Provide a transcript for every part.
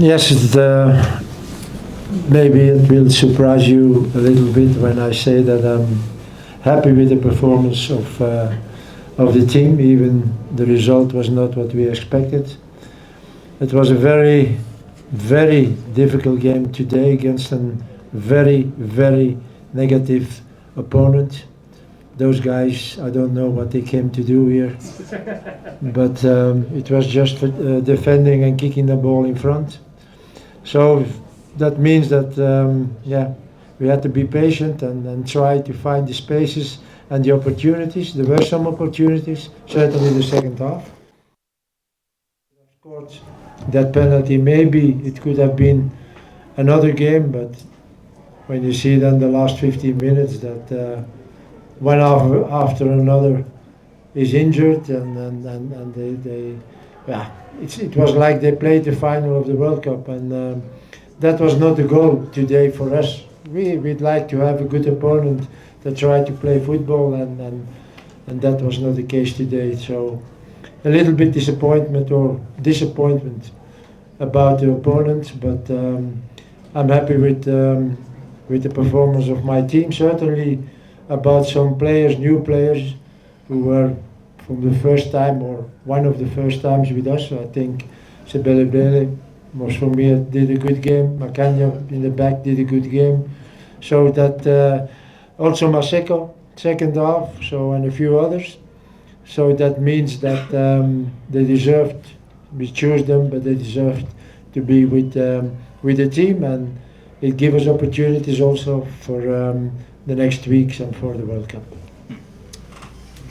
Yes, maybe it will surprise you a little bit when I say that I'm happy with the performance of the team, even the result was not what we expected. It was a very, very difficult game today against a very, very negative opponent. Those guys, I don't know what they came to do here, but it was just defending and kicking the ball in front. So that means that, yeah, we had to be patient and try to find the spaces and the opportunities. There were some opportunities, certainly in the second half. Scored that penalty, maybe it could have been another game, but when you see then the last 15 minutes that one after another is injured and they yeah, it was like they played the final of the World Cup, and that was not the goal today for us. We'd like to have a good opponent that tried to play football, and that was not the case today. So a little bit disappointment about the opponent, but I'm happy with the performance of my team. Certainly about some players, new players, who were from the first time or one of the first times with us. So I think Sebelebele was for me did a good game. Makanya in the back did a good game. So that also Maseko second half. So and a few others. So that means that they deserved. We chose them, but they deserved to be with the team, and it gives us opportunities also for the next weeks and for the World Cup.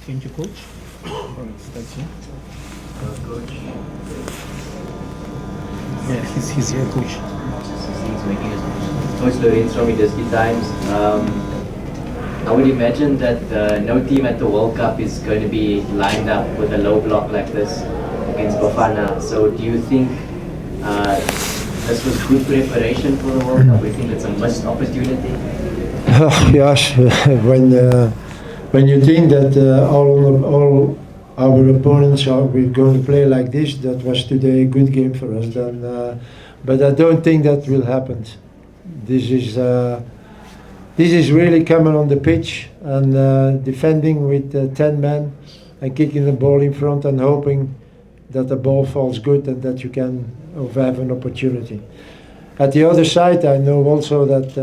Thank you, Coach. That's you. Coach. Yeah, he's here, Coach. Coach Lorenz from Huddersfield Times. I would imagine that no team at the World Cup is going to be lined up with a low block like this against Bafana. So do you think this was good preparation for the World Cup? Do you think it's a missed opportunity? Yes, when you think that all our opponents we're going to play like this, that was today a good game for us. Then, but I don't think that will happen. This is really coming on the pitch and defending with 10 men and kicking the ball in front and hoping that the ball falls good and that you can have an opportunity. At the other side, I know also that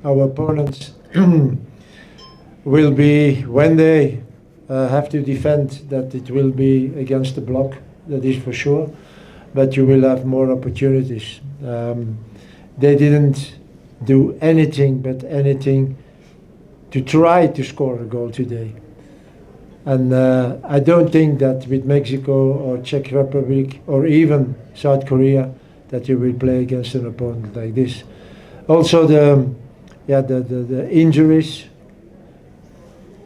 our opponents will be, when they have to defend, that it will be against the block, that is for sure, but you will have more opportunities. They didn't do anything to try to score a goal today. And I don't think that with Mexico or Czech Republic or even South Korea that you will play against an opponent like this. Also the injuries,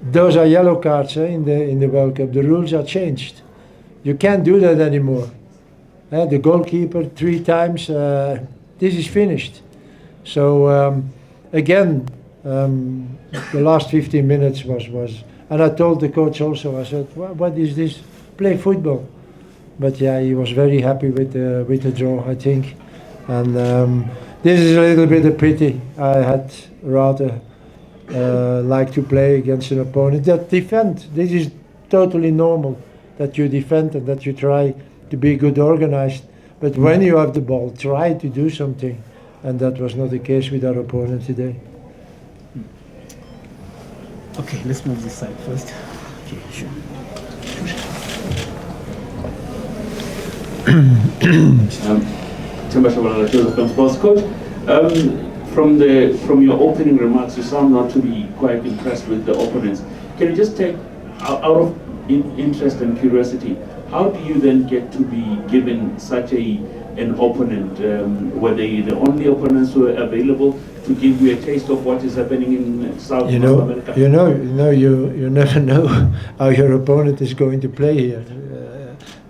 those are yellow cards in the World Cup. The rules are changed. You can't do that anymore. The goalkeeper 3 times, this is finished. So again, the last 15 minutes was, and I told the coach also, I said, what is this? Play football. But yeah, he was very happy with the draw, I think. And this is a little bit a pity. I had rather like to play against an opponent that defend. This is totally normal, that you defend and that you try to be good organized. But when you have the ball, try to do something. And that was not the case with our opponent today. Okay, let's move this side first. Okay, sure. Coach, from your opening remarks, you sound not to be quite impressed with the opponents. Can you just take, out of interest and curiosity, how do you then get to be given such an opponent? Were they the only opponents who were available to give you a taste of what is happening in South America? You never know how your opponent is going to play here.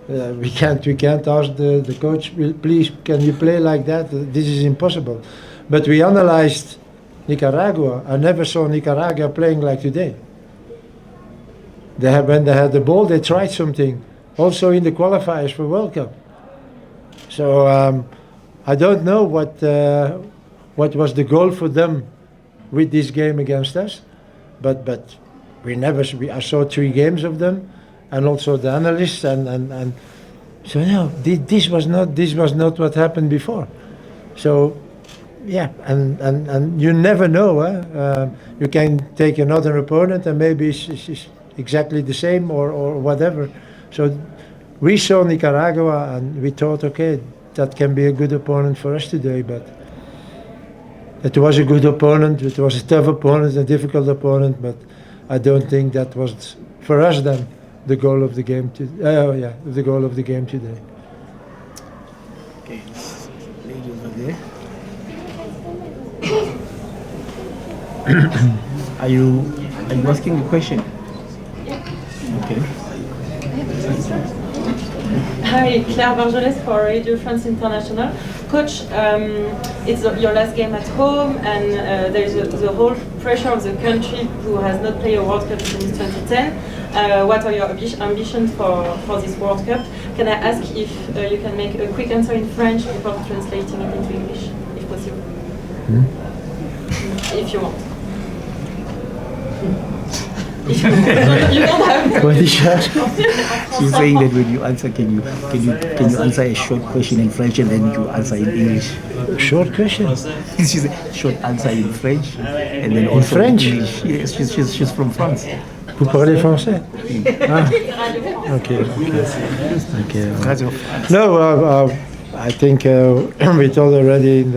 We can't ask the coach, please, can you play like that? This is impossible. But we analyzed Nicaragua. I never saw Nicaragua playing like today. When they had the ball, they tried something. Also in the qualifiers for World Cup. So I don't know what was the goal for them with this game against us, but I saw 3 games of them, and also the analysts and so no, this was not what happened before. So yeah, and you never know. You can take another opponent and maybe it's exactly the same or whatever. So we saw Nicaragua and we thought, okay, that can be a good opponent for us today, but it was a good opponent, it was a tough opponent, a difficult opponent, but I don't think that was for us then the goal of the game. The goal of the game today. Okay, lady over there. Are you asking a question? Okay. Hi, Claire Barjoles for Radio France International. Coach, it's your last game at home, and there's the whole pressure of the country who has not played a World Cup since 2010. What are your ambitions for this World Cup? Can I ask if you can make a quick answer in French before translating it into English, if possible? If you want. You don't have. What is that? She's saying that when you answer, can you answer a short question in French and then you answer in English? Short question. She's a short answer in French and then also French? in English. Yes, she's from France. Vous parlez français? Ah, okay. Radio. No, I think we told already in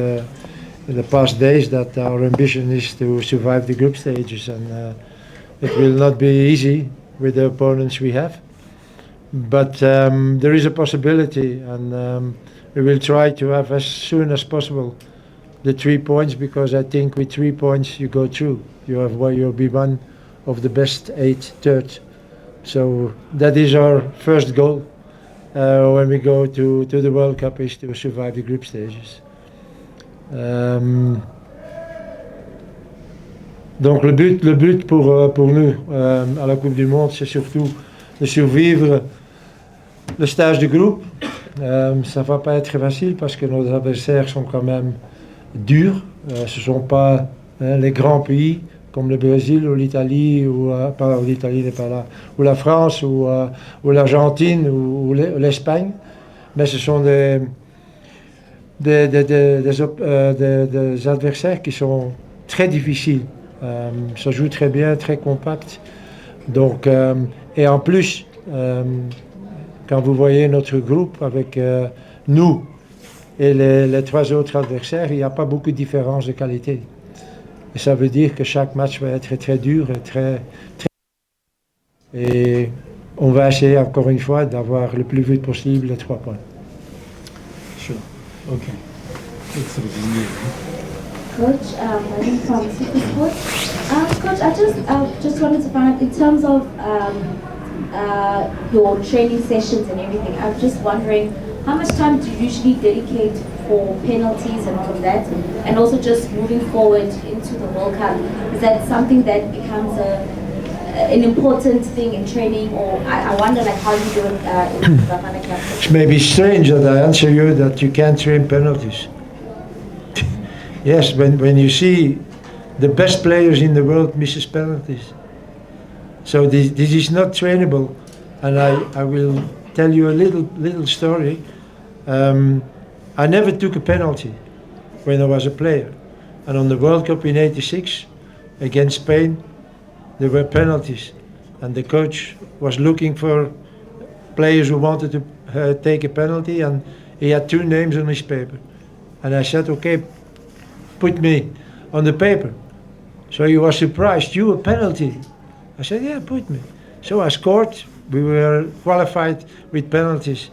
the past days that our ambition is to survive the group stages, and it will not be easy with the opponents we have. But there is a possibility, and we will try to have as soon as possible the 3 points, because I think with 3 points you go through. You'll be one of the best 8 thirds. So that is our first goal when we go to the World Cup, is to survive the group stages. Donc le but pour nous à la Coupe du Monde, c'est surtout de survivre le stage de groupe. Ça va pas être facile parce que nos adversaires sont quand même durs. Ce sont pas les grands pays comme le Brésil ou l'Italie, ou l'Italie n'est pas là, ou la France ou l'Argentine ou l'Espagne, mais ce sont des adversaires qui sont très difficiles. Ça joue très bien, très compact. Donc, et en plus, quand vous voyez notre groupe avec nous et les 3 autres adversaires, il n'y a pas beaucoup de différence de qualité. Et ça veut dire que chaque match va être très dur et et on va essayer encore une fois d'avoir le plus vite possible les 3 points. Sure. Okay. Coach, my name is from FIFA Sports. Coach, I just wanted to find out in terms of your training sessions and everything. I'm just wondering, how much time do you usually dedicate for penalties and all of that, and also just moving forward into the World Cup? Is that something that becomes an important thing in training, or I wonder like how you do it in Bafana Club? It may be strange that I answer you that you can't train penalties. Yes, when you see the best players in the world misses penalties. So this is not trainable, and I will tell you a little story. I never took a penalty when I was a player, and on the World Cup in '86 against Spain, there were penalties, and the coach was looking for players who wanted to take a penalty, and he had 2 names on his paper, and I said, okay, put me on the paper. So he was surprised, you a penalty? I said, yeah, put me. So I scored. We were qualified with penalties.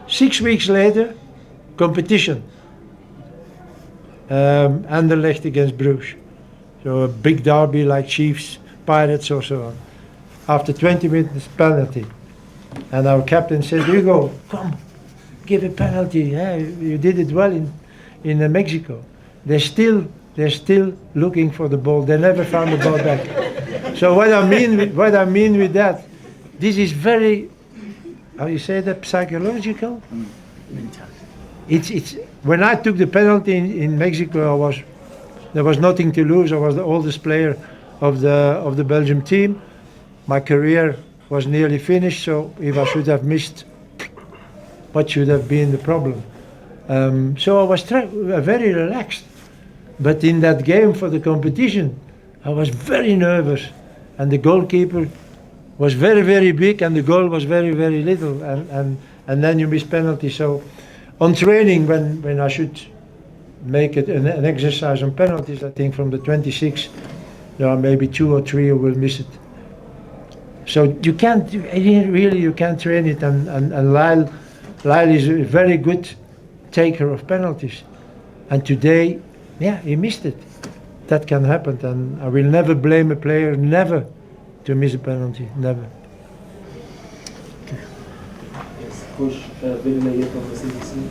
6 weeks later, competition. Anderlecht against Bruges. So a big derby like Chiefs, Pirates or so on. After 20 minutes, penalty. And our captain said, Hugo, come, give a penalty. Yeah, you did it well in Mexico. They're still looking for the ball. They never found the ball back. So what I mean with that, this is very, how you say that, psychological? it's when I took the penalty in Mexico, there was nothing to lose. I was the oldest player of the Belgium team. My career was nearly finished, so if I should have missed, what should have been the problem? So I was very relaxed. But in that game for the competition, I was very nervous, and the goalkeeper was very, very big, and the goal was very, very little, and then you miss penalty. So on training, when I should make it an exercise on penalties, I think from the 26, there are maybe 2 or 3 who will miss it. So you can't train it, and Lyle is a very good taker of penalties, and today, yeah, he missed it. That can happen, and I will never blame a player, never, to miss a penalty, never. Yes, Coach Bewildered from the CBC.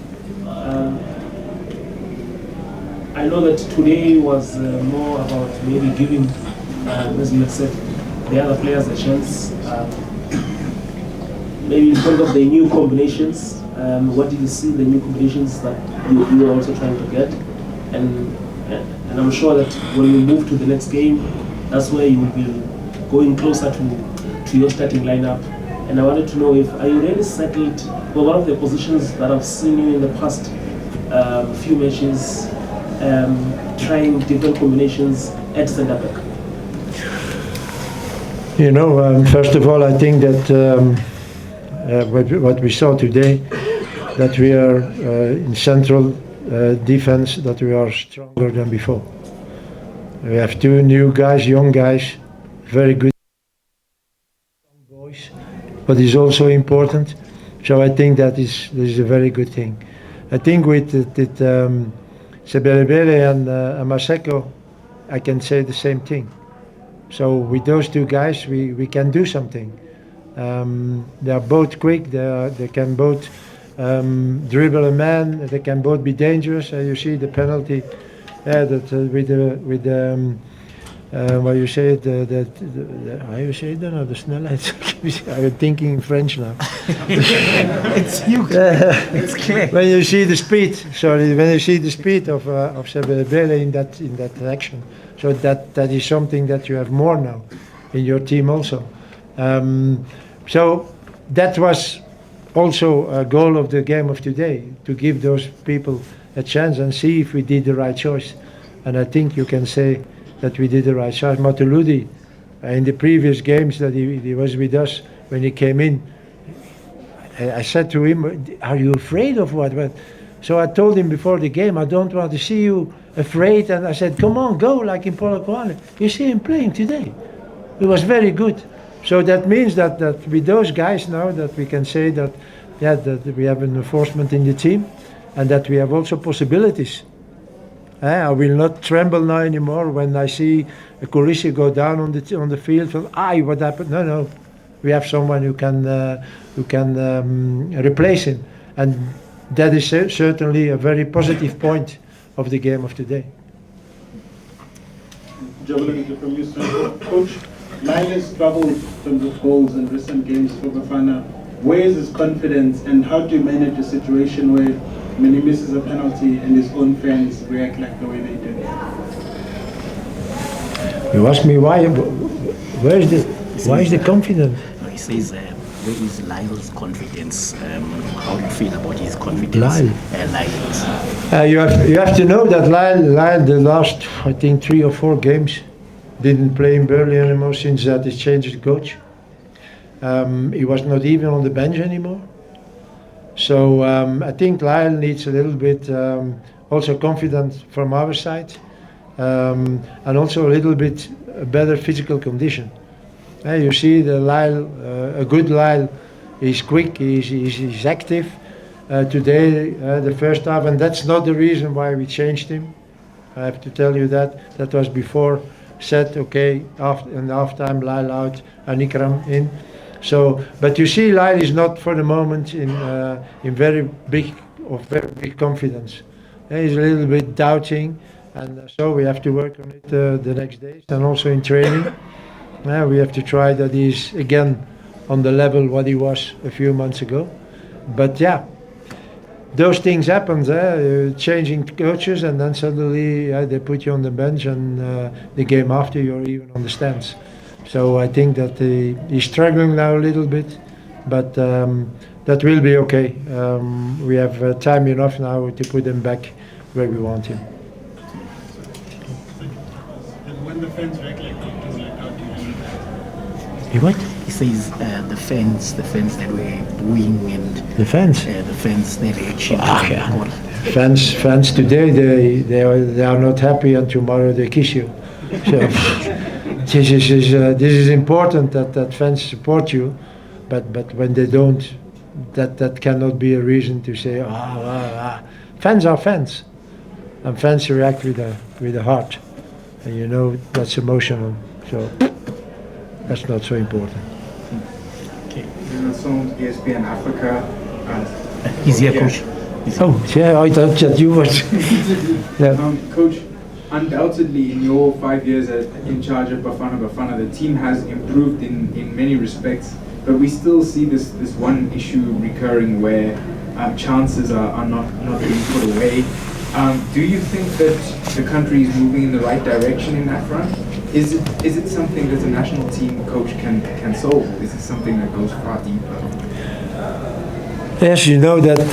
I know that today was more about maybe giving, as you have said, the other players a chance. Maybe in terms of the new combinations, what did you see the new combinations that you were also trying to get? And I'm sure that when you move to the next game, that's where you will be going closer to your starting lineup. And I wanted to know are you really settled for one of the positions that I've seen you in the past few matches, trying different combinations at centre back? First of all, I think that what we saw today, that we are in central defense, that we are stronger than before. We have 2 new guys, young guys, very good boys, but it's also important. So I think this is a very good thing. I think with Sebelebele and Maseko, I can say the same thing. So with those 2 guys, we can do something. They are both quick. They can both dribble a man. They can both be dangerous. You see the penalty that with the what you say it, how you say it? No, the snelheid. I'm thinking in French now. It's you. It's clear. When you see the speed, when you see the speed of Sebelebele in that action, so that is something that you have more now in your team also. So that was also a goal of the game of today, to give those people a chance and see if we did the right choice. And I think you can say that we did the right choice. Matuludi, in the previous games that he was with us, when he came in, I said to him, are you afraid of what? So I told him before the game, I don't want to see you afraid. And I said, come on, go, like in Polokwane. You see him playing today. He was very good. So that means that with those guys now, that we can say that we have an enforcement in the team, and that we have also possibilities. I will not tremble now anymore when I see a Corissi go down on the field. What happened? No, we have someone who can replace him, and that is certainly a very positive point of the game of today. From you, sir. Coach, Lyle has struggled in terms of goals in recent games for Bafana. Where is his confidence, and how do you manage a situation where when he misses a penalty and his own fans react like the way they do? You ask me why? Why is the confidence? He says, where is Lyle's confidence? How do you feel about his confidence? Lyle. You have to know that Lyle the last, I think, 3 or 4 games didn't play in Burnley anymore since that he changed the coach. He was not even on the bench anymore. So I think Lyle needs a little bit also confidence from our side, and also a little bit better physical condition. You see the Lyle, a good Lyle, he's quick, he's active. Today, the first half, and that's not the reason why we changed him. I have to tell you that. That was before said, okay, in half time, Lyle out and Ikram in. So, but you see, Lyle is not for the moment in very big confidence. He's a little bit doubting, and so we have to work on it the next days, and also in training. We have to try that he's again on the level what he was a few months ago. But yeah, those things happen. Changing coaches, and then suddenly they put you on the bench, and the game after you're even on the stands. So I think that he's struggling now a little bit, but that will be okay. We have time enough now to put him back where we want him. And when the fans react like that, how do you He what? He says the fans that were booing and The fans. the fans their reaction. Fans today they are not happy, and tomorrow they kiss you. So this is important that fans support you, but when they don't, that cannot be a reason to say Fans are fans, and fans react with the heart, and you know that's emotional. So that's not so important. Sound ESPN Africa. He's here, coach. Oh yeah, I thought that you was. Yeah. Coach, undoubtedly in your 5 years in charge of Bafana Bafana, the team has improved in many respects, but we still see this one issue recurring where chances are not being put away. Do you think that the country is moving in the right direction in that front? Is it something that the national team coach can solve? Is it something that goes far deeper? Yes, you know that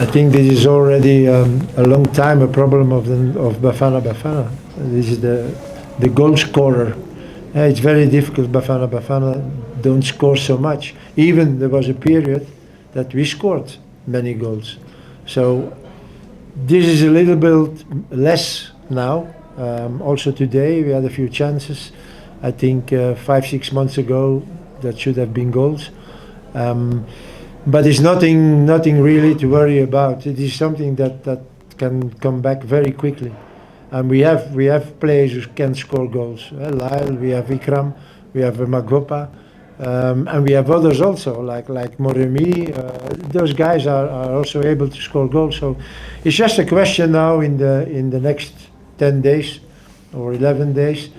I think this is already a long time a problem of Bafana Bafana. This is the goal scorer. It's very difficult. Bafana Bafana don't score so much. Even there was a period that we scored many goals. So this is a little bit less now. Also today we had a few chances. I think 5-6 months ago that should have been goals. But it's nothing really to worry about. It is something that can come back very quickly. And we have players who can score goals. Lyle, we have Ikram, we have Magopa, and we have others also, like Moremi. Those guys are also able to score goals. So it's just a question now in the next 10 days or 11 days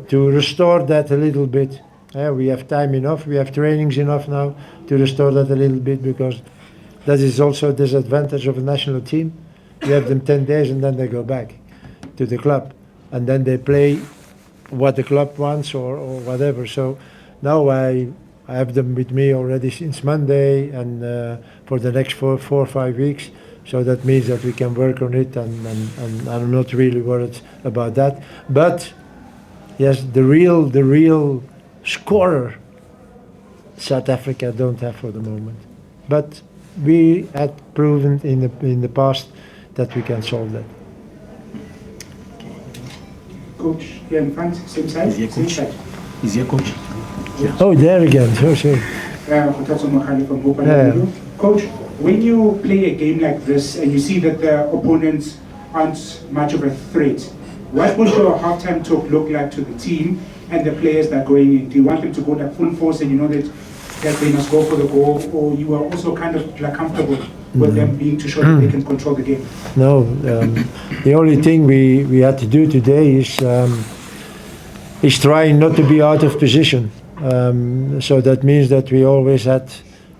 to restore that a little bit. We have time enough, we have trainings enough now to restore that a little bit, because that is also a disadvantage of a national team. You have them 10 days and then they go back to the club, and then they play what the club wants or whatever. So now I have them with me already since Monday, and for the next 4 or 5 weeks. So that means that we can work on it, and I'm not really worried about that. But yes, the real scorer South Africa don't have for the moment, but we had proven in the past that we can solve that. Coach, here in front, same side. Is he a coach? Is he a coach? Yeah. Oh, there again. Sure. From Hope. Coach, when you play a game like this and you see that the opponents aren't much of a threat, what would your halftime talk look like to the team and the players that are going in? Do you want them to go like full force and you know that they must go for the goal, or you are also kind of like comfortable with them being too sure that they can control the game? No, the only thing we had to do today is trying not to be out of position. So that means that we always had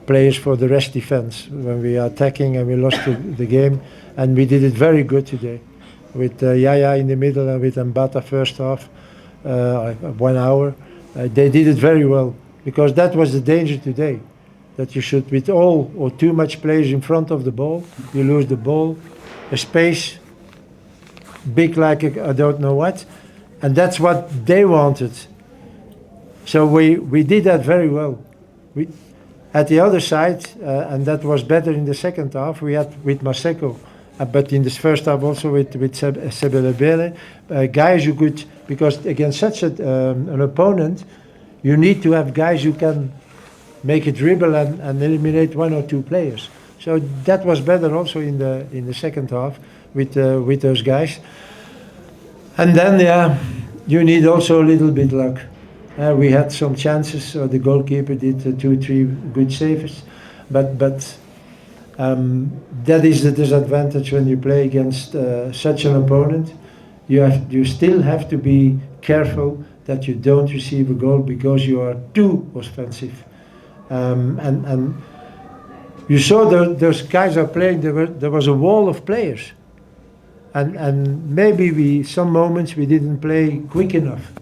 players for the rest defense when we are attacking, and we lost the game, and we did it very good today with Yaya in the middle and with Mbata first half, 1 hour. They did it very well, because that was the danger today, that you should, with all or too much players in front of the ball, you lose the ball, a space big like I don't know what, and that's what they wanted. So we did that very well. At the other side, and that was better in the second half, we had with Maseko, but in this first half also with Sebelebele, guys who could, because against such an opponent, you need to have guys who can make a dribble and eliminate 1 or 2 players. So that was better also in the second half with those guys. And then you need also a little bit luck. We had some chances. The goalkeeper did 2-3 good saves, but that is the disadvantage when you play against such an opponent. You still have to be careful that you don't receive a goal because you are too offensive, and you saw those guys are playing. There was a wall of players, and maybe some moments we didn't play quick enough.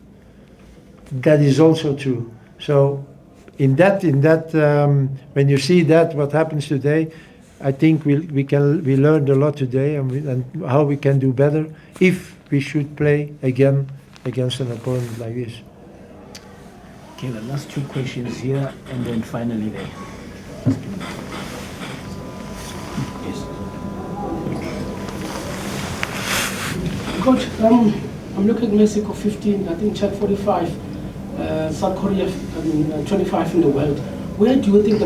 That is also true. So in that when you see that what happens today, I think we learned a lot today, and how we can do better if we should play again against an opponent like this. Okay, the last two questions here, and then finally there. Coach, I'm looking at Mexico 15, I think Czech 45, South Korea 25 in the world. Where do you think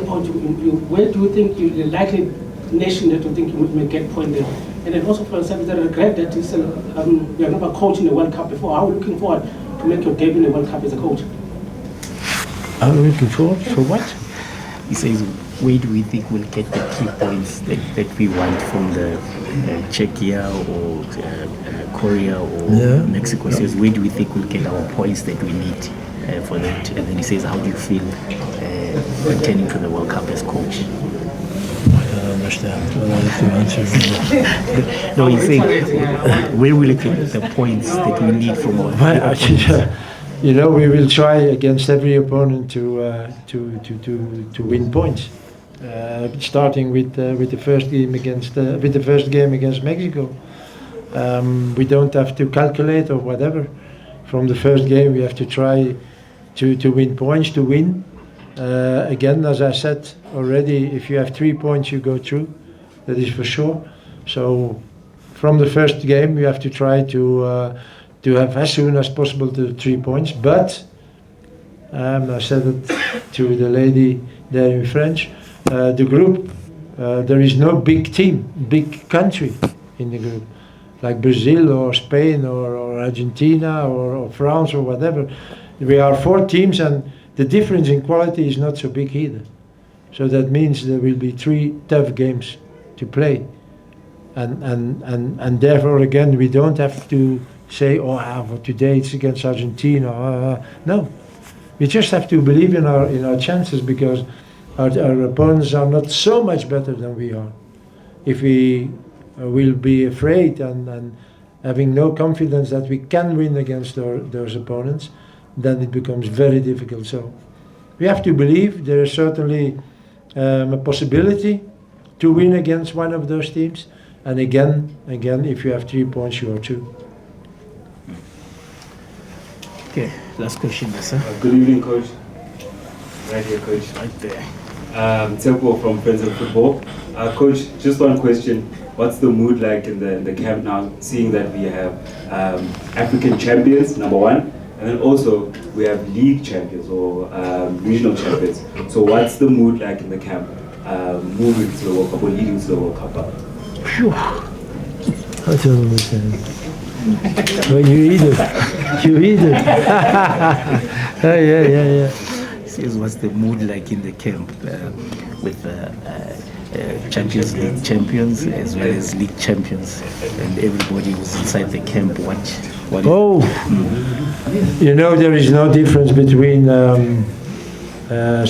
where do you think you're the likely nation that you think you may get point there? And then also for yourself, is there a regret that you're never coached in the World Cup before? How are you looking forward to make your debut in the World Cup as a coach? I'm looking forward for what? He says, where do we think we'll get the key points that we want from the Czechia or Korea or Mexico? He says, where do we think we'll get our points that we need for that? And then he says, how do you feel returning to the World Cup as coach? I don't understand what I have to answer. No, he's saying, where will we get the points that we need from our opponents? You know, we will try against every opponent to win points. Starting with the first game against Mexico. We don't have to calculate or whatever. From the first game, we have to try to win points, to win. Again, as I said already, if you have 3 points, you go through. That is for sure. So, from the first game, we have to try to have as soon as possible the 3 points. But I said it to the lady there in French. The group, there is no big team, big country in the group, like Brazil or Spain or Argentina or France or whatever. We are 4 teams, and the difference in quality is not so big either. So that means there will be 3 tough games to play, and therefore again we don't have to say, for today it's against Argentina. No, we just have to believe in our chances, because our opponents are not so much better than we are. If we will be afraid and having no confidence that we can win against those opponents, then it becomes very difficult. So we have to believe there is certainly a possibility to win against one of those teams. And again, if you have 3 points, you are through. Okay, last question, yes, sir. Good evening, Coach. Right here, Coach. Right there. Tempo from Friends of Football. Coach, just one question. What's the mood like in the camp now, seeing that we have African champions, number one, and then also we have league champions or regional champions. So what's the mood like in the camp, moving to the World Cup or leading to the World Cup? Phew. I don't understand. When you eat it, you eat it. Yeah. He says, what's the mood like in the camp with Champions League champions as well as league champions, and everybody who's inside the camp? What you know, there is no difference between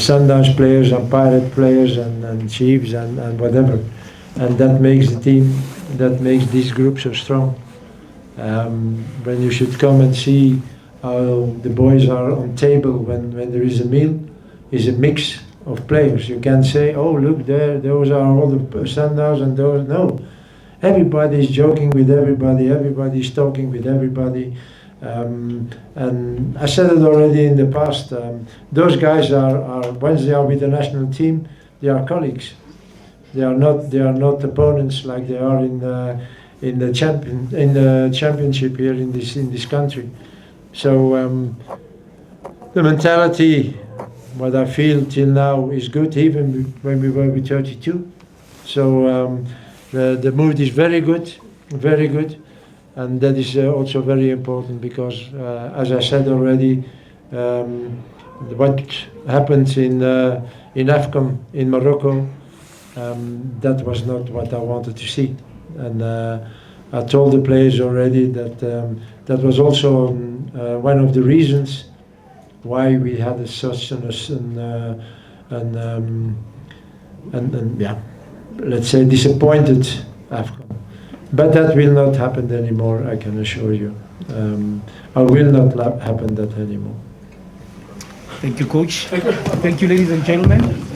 Sundowns players and Pirate players and Chiefs and whatever, and that makes the team, that makes this group so strong. When you should come and see how the boys are on table when there is a meal, is a mix of players. You can't say, oh look there, those are all the Sundowns and those. No, everybody is joking with everybody, everybody is talking with everybody. And I said it already in the past, those guys are once they are with the national team, they are colleagues. They are not opponents like they are in the championship here in this country. So the mentality, what I feel till now, is good, even when we were with 32. So the mood is very good, and that is also very important, because as I said already, what happened in AFCON in Morocco, that was not what I wanted to see. And I told the players already that that was also one of the reasons why we had such and yeah, let's say disappointed AFCON. But that will not happen anymore, I can assure you. Or will not happen that anymore. Thank you, Coach. Thank you, ladies and gentlemen.